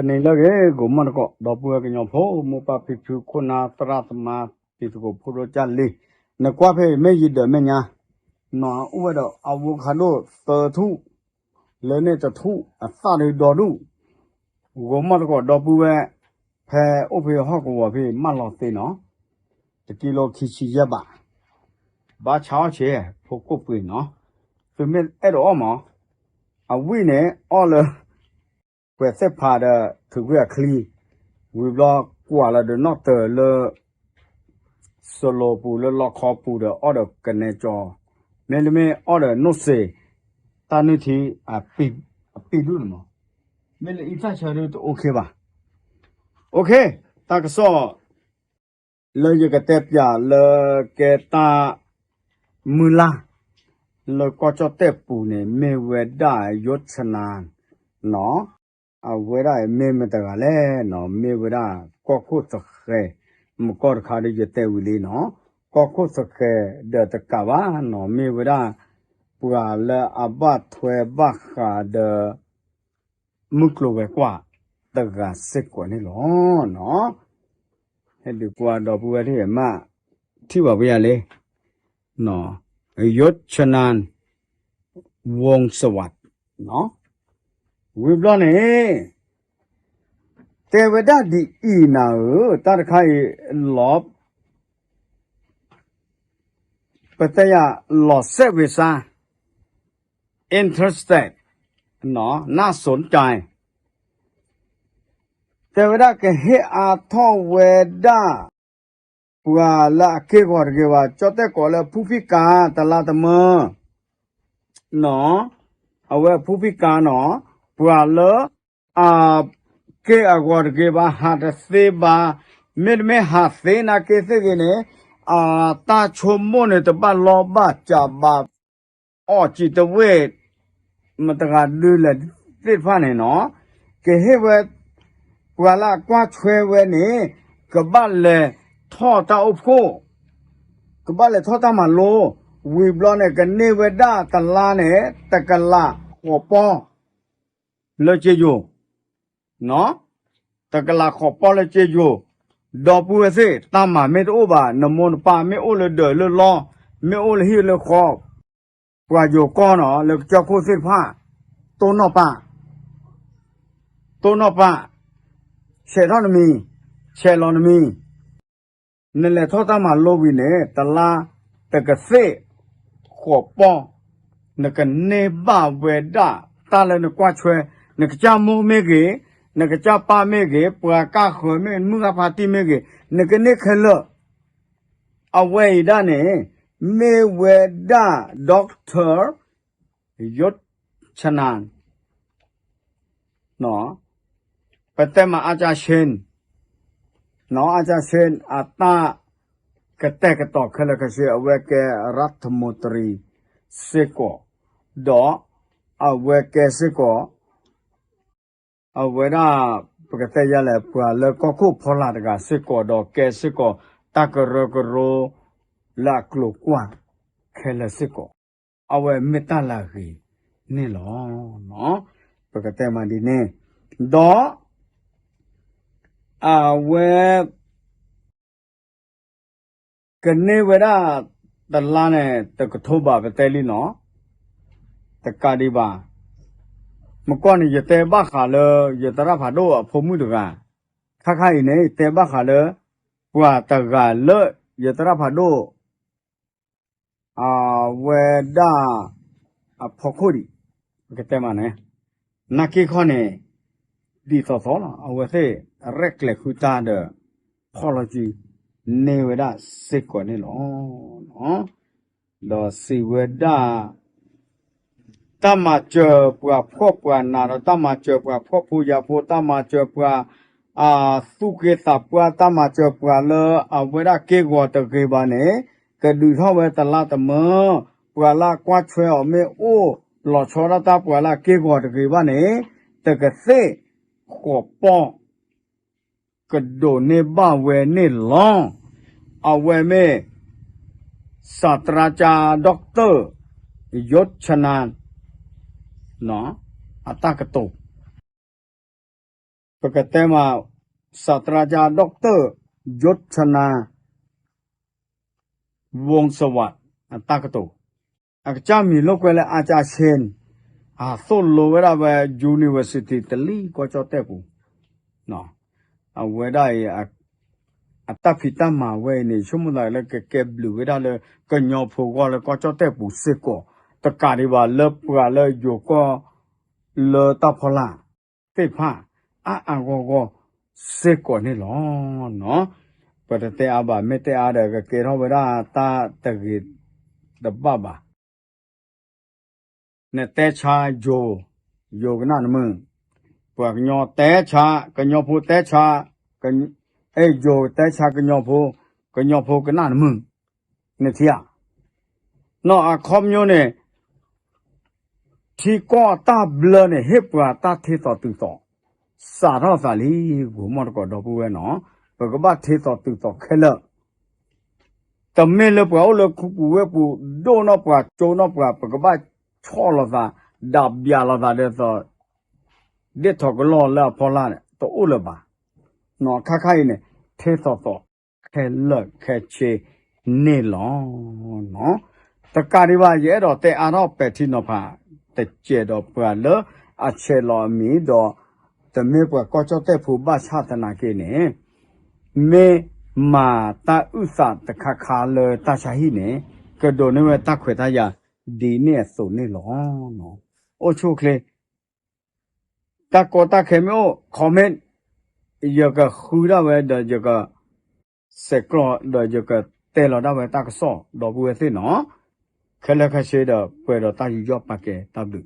နေလကေကိုမနကောတော့ပွဲကညောဖို့မပပိဖြူခုနာတရသမပိတကိုဖိုရကြလေးနကွာဖေမေရည်တယ်မညာနော်ဥဝတော့အဝခါတို့သထုလဲနေတထုအစရတော်တို့ကိုမနကောတော့ပွဲဖဲဥဖေဟောက်ကိုဖေမလောသိနော်တကီလိုခီချီရပါဘာချောင်းချေဖို့ကိုပွေနော်သူမြအဲ့တော့မောအဝိနဲ့အော်လကွယ်ဆက်ဖာတဲ့သူကခလီဝီဘလော့ကွာလာတဲ့နော်တလေဆလိုပူလလခေါပူတဲ့အော်ဒကနေကျော်မဲလမဲအော်ဒနိုစေတာနိတီအပိဒုနမမဲလအီဖတ်ချရတော့โอเคပါโอเคတာကစောလေရကတဲ့ပြလေကတာမူလာလေကောချတဲ့ပူနေမေဝဒယောချနာနော်အဝရမေမတကလည်းနော်မေဝရကောခုစခဲမကောခါရရတဲ့ဝီလေးနော်ကောခုစခဲဒတကဘာနော်မေဝရပူလာအဘတ်ထွေဘခါဒမုကလိုပဲကွာတကစစ်ကွနေလောနော်အဲ့ဒီကွာတော့ပူရတဲ့မထိပါပြရလေနော်ယောချနန်ဝงสวัสดิ์နော်ဝိဘလနေတေဝဒဒီဤနာတတခိုင်လောပတယလောဆက်ဝိစာ interested နော်น่าสนใจတေဝဒကဟေအာထောဝေဒပွာလာကေကောကေဝါကြောတဲ့ကောလဖူဖိကာတလာတမနော်အဝဲဖူဖိကာနော်ပွာလကေအကောကေဘာဟာတသေဘာမေမေဟာသေနာကေသေကနေတာချုံမွန်တဲ့ဘလောဘကြပါအော်ကြည်တဝဲမတကလူလက်သိဖာနေနော်ကေဟေဝဲပွာလာကွာချွဲဝဲနေကပတ်လေထောတာအဖို့ကဘာလေထောတာမလို့ဝီဘလောနဲ့ကနေဝဒတလာနဲ့တကလာဟောပေါ်လေချေယိုနော်တကလာခေါ်ပေါ်လေချေယိုဒေါ်ပူစေတမမေတိုဘာနမွန်ပါမေအိုလေဒလေလောမေအိုလေဟီလေခေါ်ပွာယိုကောနော်လေကြောက်ဖို့စစ်ဖာတောနောပါရှေတော်နမီရှေလောနမီနလေထောတာမလောဘီနေတလာတကစေခေါ်ပေါ်နကနေဘဝေဒတာလနကွာချွဲနကကြမိုးမေကေနကကြပါမေကေပွာကခေါ်မေမူကပါတိမေကေနကနေခလအဝေဒနေမေဝေဒဒေါက်တာယတ်ချနန်နော်ပတမအာချာရှင်နော်อาจารย์เชนอาตากระแตกระตอกขลกเสอเวเกรัฐมนตรีเสกดออเวเกเสกอเวราปกติยาแลปวาเลก็คุพลาดกาเสกดอเกเสกตากระกโรละกลุกว่าขลเสกอเวเมตาลากีนี่หรอเนาะปกติมาดีเน่ดอเวကနေဝရတလာနဲ့တကထုဘာပဲတဲလီနော်တကာဒီပါမကောနေရတဲ့ဘခါလရတရဖာတော့ဖုံမှုတကခခိုင်နေတဲဘခါလပွာတကလရတရဖာတော့ဝေဒဖခုရီကတဲ့မနဲ့နကိခေါနေဒီသောသောလားအဝဲစေရက်လက်ခူတာတဲ့ apology နေဝဒစစ်ကောနေလောနော်လောစီဝဒတမချေပွားဖောပွားနာတမချေပွားဖောဖူရဖောတမချေပွားသုကေတပွားတမချေပွားလောအဝဒကေကောတကေပါနေကဒူထောဝဲတလာတမပွာလာကွာချွဲအမေအိုလောချောရတာပွာလာကေကောတကေပါနေတကစေခေါ်ပေါ်ကဒိုနေဘဝဲနေလောအဝဲမဲศาสตราจารย์ด็อกเตอร์ยศชนานเนาะอัตตากระตุก ปกติมาศาสตราจารย์ดอกเตอร์ยศชนาวงศ์สวัสดิ์ตากระตุอาจารย์มีโลกเวลาอาจารย์เชนโซโลเวลาไป University ตะลีก็จะเตปูเนาะเวลาตัดพิตามาเวนี่ชั่วโมงละแล้วเก็บหรือเวลาเลยก็ยอมผูกก็แล้วก็จะเตปูสิก็ตะการที่ว่าเลิกปลาเลยอยู่ก็เลตาพลาเตผ้าก็สิก็นี่หรอเนาะปกติอาบะไม่เตอาเด็กเกล้าเวลาตาตะกิดดับบ้าเนี่ยแต่ชาโยกันนั่นมึงพวกยอแต่ชากันยอผู้แต่ชากันโยแต่ชากันยอผู้กันนั่นมึงเนี่ยที่เนาะคอมโยเนี่ยที่ก็ตาเบลเนี่ยเฮ็บว่าตาเทต่อตึงต่อสาระสาลีกูมันก็ดอกบัวเนาะปกบ้าเทต่อตึงต่อแค่ละแต่ไม่เลยปะเอาเลยกูปูโดนอปะโจนอปะปกบ้าชอละซาดับยาละซาเดซอเด็ดถอกลอแล้วพอละเนี่ยตัวอุลบะเนาะค่ายๆเนี่ยเทต่อแค่เลิกแค่เชนี่หรอเนาะตะการที่ว่าเยอะดอกแต่อารอบเป็ดที่นพาแต่เจดอกเปล่าเลอาเชลอมีดอกแต่เมื่อปก็จะแต่ผู้บ้าชาตินาเกเนี่ยเมื่อมาตาอุษาตะคาเลยตาชาฮีเนี่ยก็โดนเนี่ยตาเขวตายาดีเนี่ยสุนี่หรอเนาะโอชุเคลตาโกตาเคมโอคอมเมนต์ยกะฮูดาเวเดยกะเสกรอเดยกะเตลอดาเวตากะซอดอกบัวสิเนาะแค่ละแค่เชดเปิดตาอยู่ยอปากแกตาบึ